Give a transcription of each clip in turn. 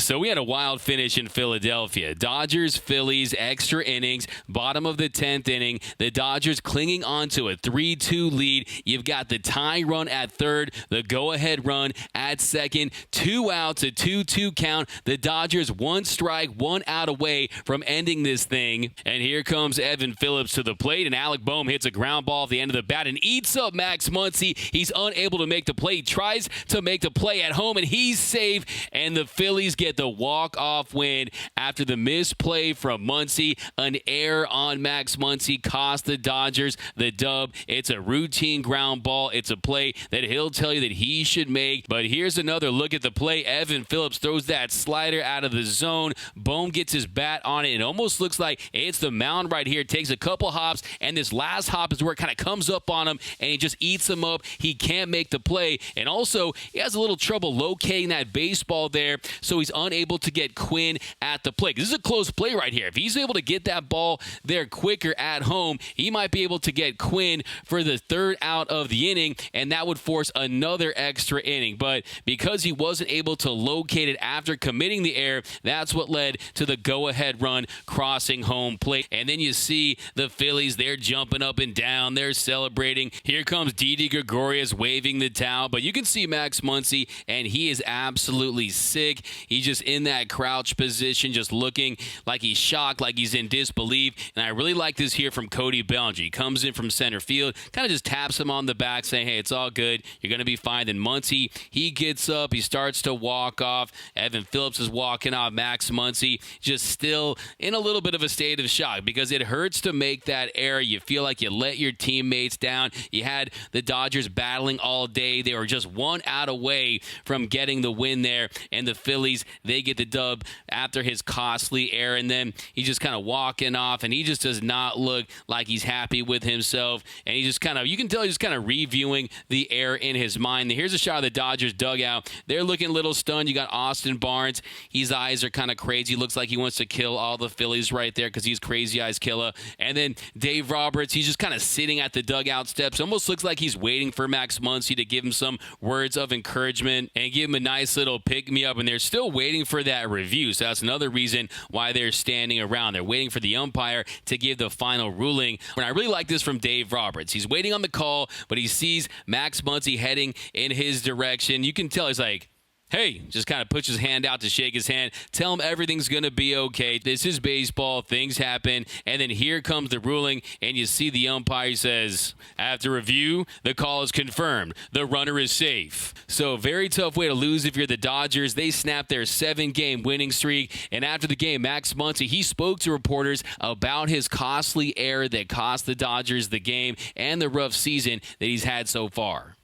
So we had a wild finish in Philadelphia. Dodgers, Phillies, extra innings, bottom of the 10th inning. The Dodgers clinging on to a 3-2 lead. You've got the tie run at third, the go-ahead run at second. 2 outs, a 2-2 count. The Dodgers 1 strike, 1 out away from ending this thing. And here comes Evan Phillips to the plate, and Alec Boehm hits a ground ball at the end of the bat and eats up Max Muncy. He's unable to make the play. He tries to make the play at home, and he's safe. And the Phillies get the walk-off win after the misplay from Muncy. An error on Max Muncy cost the Dodgers the dub. It's a routine ground ball. It's a play that he'll tell you that he should make. But here's another look at the play. Evan Phillips throws that slider out of the zone. Boehm gets his bat on it. It almost looks like it's the mound right here. It takes a couple hops, and this last hop is where it kind of comes up on him, and he just eats him up. He can't make the play. And also, he has a little trouble locating that baseball there, so he's unable to get Quinn at the plate. This is a close play right here. If he's able to get that ball there quicker at home, he might be able to get Quinn for the 3rd out of the inning, and that would force another extra inning. But because he wasn't able to locate it after committing the error, that's what led to the go-ahead run crossing home plate. And then you see the Phillies, they're jumping up and down. They're celebrating. Here comes Didi Gregorius waving the towel. But you can see Max Muncy, and he is absolutely sick. He's just in that crouch position, just looking like he's shocked, like he's in disbelief. And I really like this here from Cody Bellinger. He comes in from center field, kind of just taps him on the back, saying, hey, it's all good. You're going to be fine. Then Muncy, he gets up. He starts to walk off. Evan Phillips is walking off. Max Muncy just still in a little bit of a state of shock because it hurts to make that error. You feel like you let your teammates down. You had the Dodgers battling all day. They were just 1 out away from getting the win there. And the Phillies, they get the dub after his costly error. And then he's just kind of walking off, and he just does not look like he's happy with himself. And he just kind of, you can tell he's just kind of reviewing the error in his mind. Here's a shot of the Dodgers dugout. They're looking a little stunned. You got Austin Barnes. His eyes are kind of crazy. Looks like he wants to kill all the Phillies right there because he's crazy eyes killer. And then Dave Roberts, he's just kind of sitting at the dugout steps. Almost looks like he's waiting for Max Muncy to give him some words of encouragement and give him a nice little pick-me-up. And they're still waiting for that review. So that's another reason why they're standing around. They're waiting for the umpire to give the final ruling. And I really like this from Dave Roberts. He's waiting on the call, but he sees Max Muncy heading in his direction. You can tell he's like, hey, just kind of puts his hand out to shake his hand, tell him everything's going to be okay. This is baseball. Things happen. And then here comes the ruling, and you see the umpire says, after review, the call is confirmed. The runner is safe. So very tough way to lose if you're the Dodgers. They snapped their 7-game winning streak. And after the game, Max Muncy, he spoke to reporters about his costly error that cost the Dodgers the game and the rough season that he's had so far.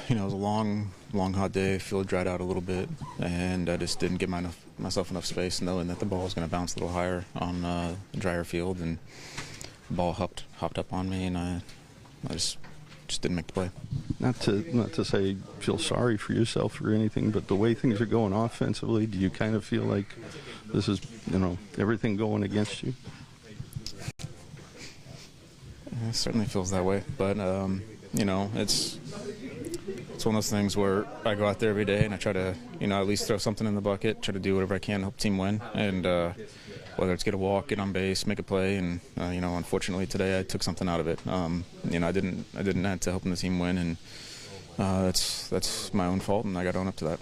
You know, it was a long, hot day. Field dried out a little bit, and I just didn't give myself enough space, knowing that the ball was going to bounce a little higher on the drier field, and the ball hopped up on me, and I just didn't make the play. Not to say feel sorry for yourself or anything, but the way things are going offensively, do you kind of feel like this is, everything going against you? It certainly feels that way, but it's one of those things where I go out there every day and I try to, at least throw something in the bucket, try to do whatever I can to help the team win. And whether it's get a walk, get on base, make a play, and unfortunately today I took something out of it. I didn't add to helping the team win, and that's my own fault, and I got to own up to that.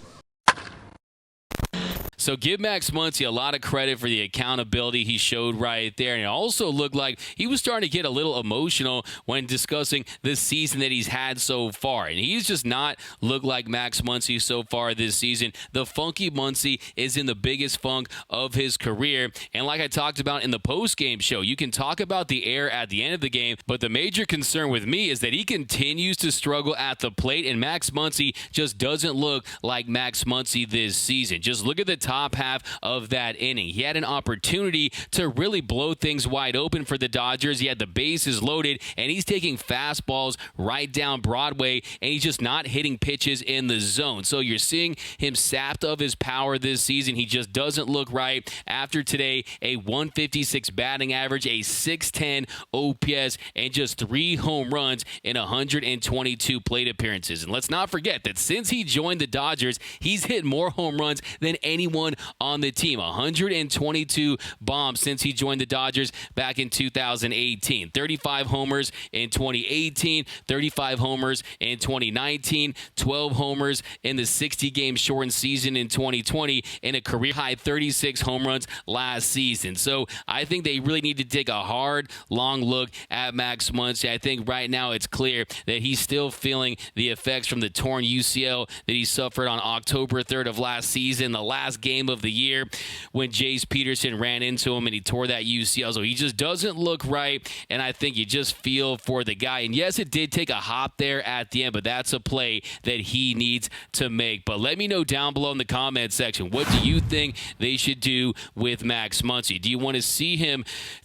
So give Max Muncy a lot of credit for the accountability he showed right there. And it also looked like he was starting to get a little emotional when discussing the season that he's had so far. And he's just not looked like Max Muncy so far this season. The funky Muncy is in the biggest funk of his career. And like I talked about in the post-game show, you can talk about the error at the end of the game, but the major concern with me is that he continues to struggle at the plate, and Max Muncy just doesn't look like Max Muncy this season. Just look at the top top half of that inning. He had an opportunity to really blow things wide open for the Dodgers. He had the bases loaded, and he's taking fastballs right down Broadway, and he's just not hitting pitches in the zone. So you're seeing him sapped of his power this season. He just doesn't look right. After today, a 156 batting average, a 610 OPS, and just 3 home runs in 122 plate appearances. And let's not forget that since he joined the Dodgers, he's hit more home runs than anyone on the team. 122 bombs since he joined the Dodgers back in 2018. 35 homers in 2018, 35 homers in 2019, 12 homers in the 60-game shortened season in 2020, and a career-high 36 home runs last season. So I think they really need to take a hard, long look at Max Muncy. I think right now it's clear that he's still feeling the effects from the torn UCL that he suffered on October 3rd of last season, the last game of the year, when Jace Peterson ran into him and he tore that UCL. So he just doesn't look right, and I think you just feel for the guy. And yes, it did take a hop there at the end, but that's a play that he needs to make. But let me know down below in the comment section, what do you think they should do with Max Muncy? Do you want to see him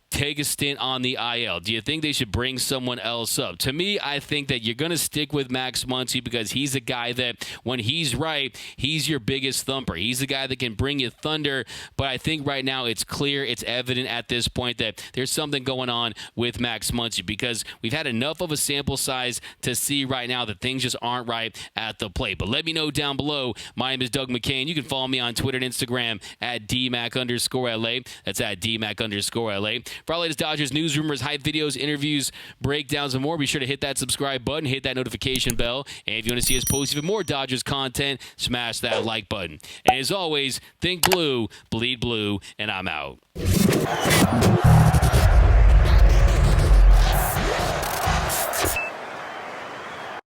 take a stint on the IL? Do you think they should bring someone else up? To me, I think that you're going to stick with Max Muncy because he's a guy that when he's right, he's your biggest thumper. He's the guy that can bring you thunder. But I think right now it's clear, it's evident at this point that there's something going on with Max Muncy because we've had enough of a sample size to see right now that things just aren't right at the plate. But let me know down below. My name is Doug McCain. You can follow me on Twitter and Instagram at DMac_LA. That's at DMac_LA. For all latest Dodgers news, rumors, hype videos, interviews, breakdowns, and more, be sure to hit that subscribe button, hit that notification bell. And if you want to see us post even more Dodgers content, smash that like button. And as always, think blue, bleed blue, and I'm out.